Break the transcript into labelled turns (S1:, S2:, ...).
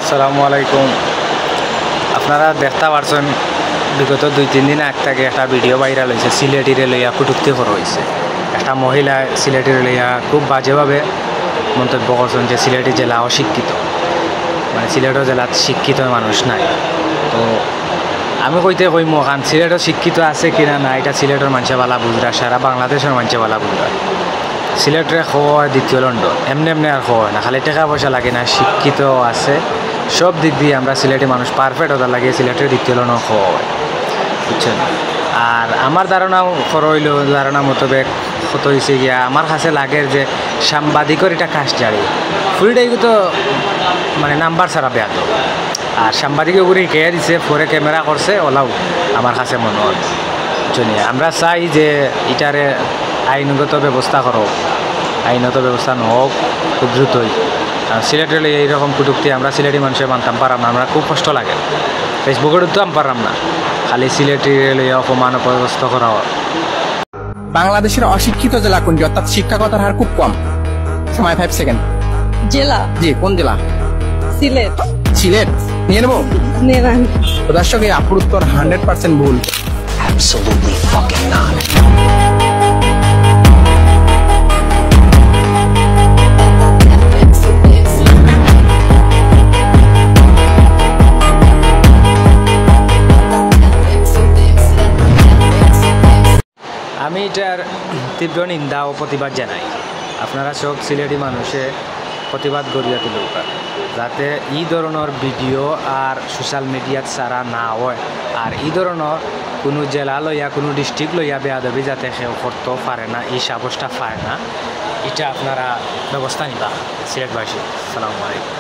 S1: আসসালামু আলাইকুম। আপনারা দেখতে পারছেন বিগত 2-3 দিন আগ থেকে একটা ভিডিও ভাইরাল হয়েছে, সিলেটিরে লইয়া কটূক্তি করা হয়েছে। একটা মহিলা সিলেটিরে লইয়া খুব বাজেভাবে মন্তব্য করছেন যে সিলেটি জেলা অশিক্ষিত, মানে সিলেটের জেলাত শিক্ষিত মানুষ নাই। তো আমি কইমো কারণ সিলেটও শিক্ষিত আছে কিনা না এটা সিলেটের মানুষে বালা বুঝরা, সারা বাংলাদেশের মানুষে বালা বুঝরা। সিলেটরে হয় দ্বিতীয় লন্ডন, এমনি আর হয় না, খালি টাকা পয়সা লাগে না, শিক্ষিত আছে সব দিক দিয়ে আমরা সিলেটি মানুষ পারফেক্ট ওটা লাগে সিলেটের দ্বিতীয় লন্ডন হয়, বুঝছেন। আর আমার ধারণা মোতাবেক কত হয়েছে গিয়া আমার কাছে লাগে যে সাংবাদিকের এটা কাজ জারি ফুলটাই তো মানে নাম্বার ছাড়া বেয়া তো। আর সাংবাদিকের উপরে খেয়ে দিছে, পরে ক্যামেরা করছে ওলাও আমার কাছে মনে হয় বুঝছেন। আমরা চাই যে এটারে আইনগত ব্যবস্থা করো, আইনত ব্যবস্থা নহোক খুব দ্রুতই। সিলেটের এইরকম কটূক্তি আমরা সিলেটি মানুষের মানতাম পারাম না, আমরা খুব কষ্ট লাগে। ফেসবুকের তো আমি পারাম না, খালি সিলেটের লইয়া অপমান অপব্যবস্থা করা হয়।
S2: বাংলাদেশের অশিক্ষিত জেলা কোনটি, অর্থাৎ শিক্ষাগতার হার খুব কম? সময় 5 সেকেন্ড।
S3: জেলা?
S2: জি, কোন জেলা?
S3: সিলেট।
S2: সিলেট নিয়ে নেবো? তো দর্শক, এই আপুর উত্তর 100% ভুল।
S4: Absolutely fucking not.
S1: আমি এটার তীব্র নিন্দা ও প্রতিবাদ জানাই। আপনারা সব সিলেটি মানুষে প্রতিবাদ গড়িয়া তুলুক, যাতে এই ধরনের ভিডিও আর সোশ্যাল মিডিয়াত ছাড়া না হয়। আর এই ধরনের কোনো জেলা লইয়া কোনো ডিস্ট্রিক্ট লইয়া বেয়াদবি যাতে সেও করতে পারে না, এই সাহসটা পায় না, এটা আপনারা ব্যবস্থা নিবা সিলেটবাসী। আসসালামু আলাইকুম।